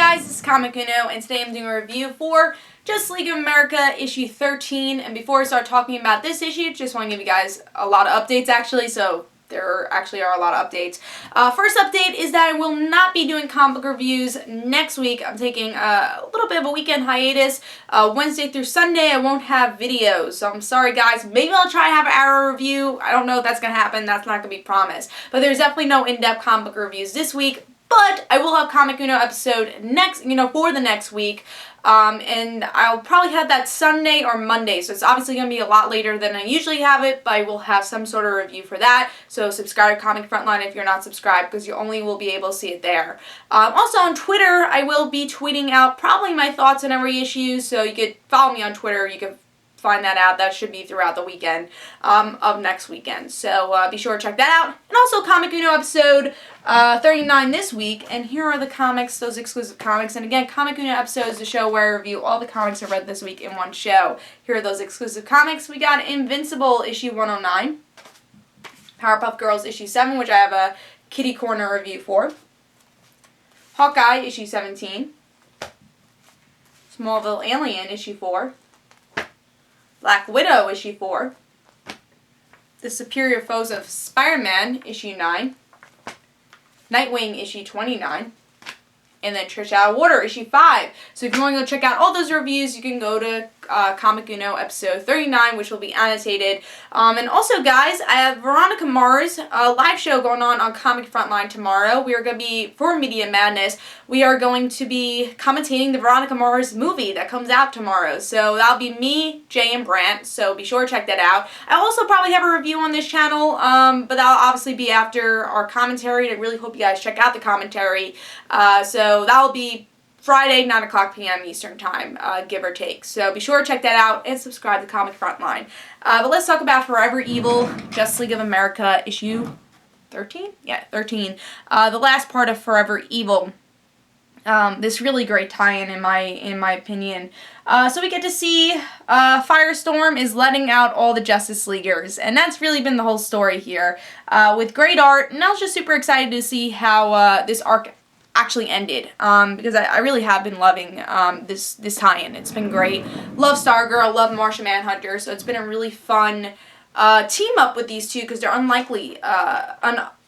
guys, this is Comic Uno, and today I'm doing a review for Justice League of America issue 13. And before I start talking about this issue, just want to give you guys a lot of updates actually, so there actually are a lot of updates. First update is that I will not be doing comic book reviews next week. I'm taking a little bit of a weekend hiatus. Wednesday through Sunday I won't have videos, so I'm sorry guys. Maybe I'll try to have an hour review. I don't know if that's going to happen. That's not going to be promised. But there's definitely no in-depth comic book reviews this week. But I will have Comic Uno episode for the next week. And I'll probably have that Sunday or Monday. So it's obviously going to be a lot later than I usually have it, but I will have some sort of review for that. So subscribe to Comic Frontline if you're not subscribed, because you only will be able to see it there. Also on Twitter, I will be tweeting out probably my thoughts on every issue. So you could follow me on Twitter. You can find that out. That should be throughout the weekend of next weekend. So be sure to check that out. And also Comic Uno episode 39 this week. And here are the comics, those exclusive comics. And again, Comic Uno episode is the show where I review all the comics I read this week in one show. Here are those exclusive comics. We got Invincible issue 109. Powerpuff Girls issue 7, which I have a Kitty Corner review for. Hawkeye issue 17. Smallville Alien issue 4. Black Widow, issue 4. The Superior Foes of Spider-Man, issue 9. Nightwing, issue 29. And then Trish Out of Water, issue 5. So if you want to go check out all those reviews, you can go to Comic Uno episode 39, which will be annotated. And also, guys, I have Veronica Mars live show going on Comic Frontline tomorrow. We are going to be, for Media Madness, we are going to be commentating the Veronica Mars movie that comes out tomorrow. So that'll be me, Jay, and Brant, so be sure to check that out. I'll also probably have a review on this channel, but that'll obviously be after our commentary, and I really hope you guys check out the commentary. So that'll be Friday, 9 o'clock p.m. Eastern Time, give or take. So be sure to check that out and subscribe to Comic Frontline. But let's talk about Forever Evil, Justice League of America, issue 13? Yeah, 13. The last part of Forever Evil. This really great tie-in in my opinion. So we get to see Firestorm is letting out all the Justice Leaguers, and that's really been the whole story here. With great art, and I was just super excited to see how this arc actually ended, because I really have been loving this tie-in. It's been great. Love Stargirl, love Martian Manhunter, so it's been a really fun team up with these two, because they're an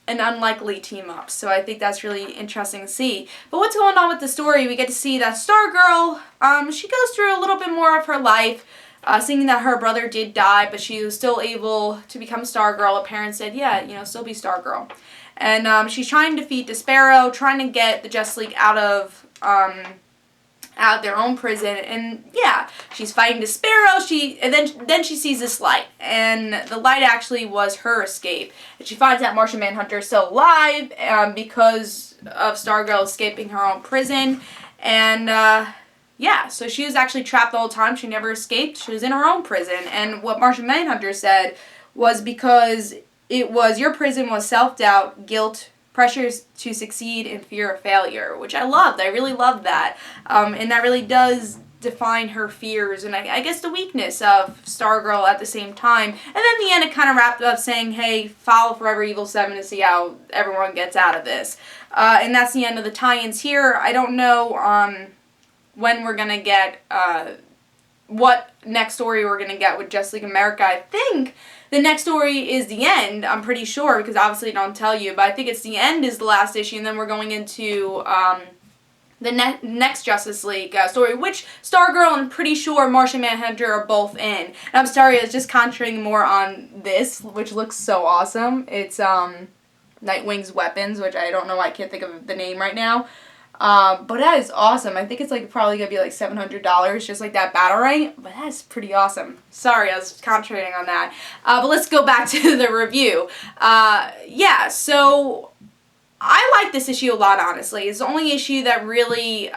unlikely team up, so I think that's really interesting to see. But what's going on with the story? We get to see that Stargirl, she goes through a little bit more of her life, seeing that her brother did die, but she was still able to become Stargirl. Her parents said, yeah, still be Stargirl. And she's trying to defeat Despero, trying to get the Justice League out of their own prison, and yeah, she's fighting Despero. And then she sees this light, and the light actually was her escape. And she finds that Martian Manhunter is still alive because of Stargirl escaping her own prison, and yeah, so she was actually trapped the whole time. She never escaped. She was in her own prison, and what Martian Manhunter said was because it was your prison was self-doubt, guilt, pressures to succeed, and fear of failure, which I loved. I really loved that. And that really does define her fears and I guess the weakness of Stargirl at the same time. And then in the end it kind of wrapped up saying, hey, follow Forever Evil 7 to see how everyone gets out of this. And that's the end of the tie-ins here. I don't know when we're going to get, what next story we're going to get with Justice League America. I think the next story is the end, I'm pretty sure, because obviously I don't tell you, but I think it's the end is the last issue, and then we're going into the next Justice League story, which Stargirl and I'm pretty sure Martian Manhunter are both in. And I'm sorry, I was just concentrating more on this, which looks so awesome. It's Nightwing's Weapons, which I don't know why I can't think of the name right now. But that is awesome. I think it's probably going to be like $700, just like that battle rank. But that's pretty awesome. Sorry, I was concentrating on that. But let's go back to the review. Yeah, so I like this issue a lot, honestly. It's the only issue that really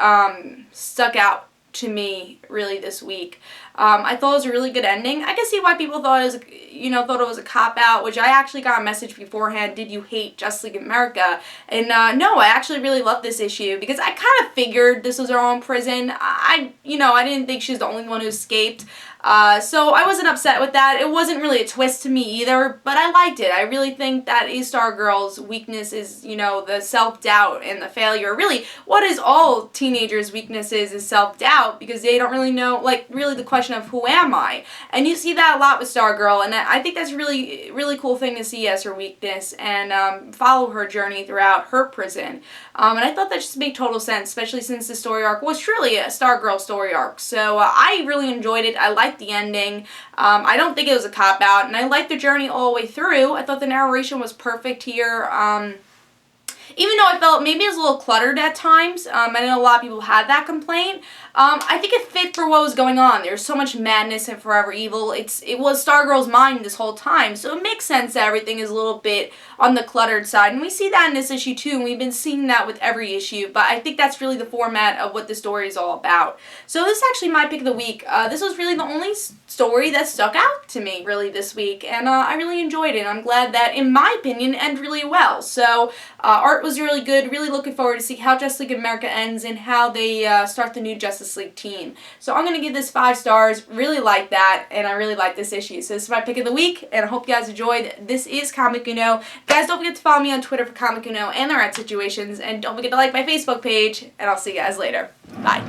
stuck out to me really this week. I thought it was a really good ending. I can see why people thought it was a cop-out, which I actually got a message beforehand, did you hate Justice League America? And no, I actually really loved this issue because I kind of figured this was her own prison. I didn't think she was the only one who escaped. So I wasn't upset with that. It wasn't really a twist to me either, but I liked it. I really think that A-Star-Girl's weakness is, the self-doubt and the failure. Really, what is all teenagers' weaknesses is self-doubt because they don't really know, really the question of who am I? And you see that a lot with Stargirl, and I think that's really, really cool thing to see as her weakness and follow her journey throughout her prison. And I thought that just made total sense, especially since the story arc was truly a Stargirl story arc. So I really enjoyed it. I liked the ending. I don't think it was a cop-out, and I liked the journey all the way through. I thought the narration was perfect here. Even though I felt maybe it was a little cluttered at times, I know a lot of people had that complaint. I think it fit for what was going on. There's so much madness in Forever Evil. It was Stargirl's mind this whole time, so it makes sense that everything is a little bit on the cluttered side. And we see that in this issue too, and we've been seeing that with every issue, but I think that's really the format of what the story is all about. So this is actually my pick of the week. This was really the only story that stuck out to me really this week, and I really enjoyed it. I'm glad that, in my opinion, ended really well. So art was really good. Really looking forward to see how Justice League America ends and how they start the new Justice League team. So I'm going to give this 5 stars. Really like that, and I really like this issue. So this is my pick of the week, and I hope you guys enjoyed. This is Comic Uno. Guys, don't forget to follow me on Twitter for Comic Uno and the Red Situations, and don't forget to like my Facebook page, and I'll see you guys later. Bye.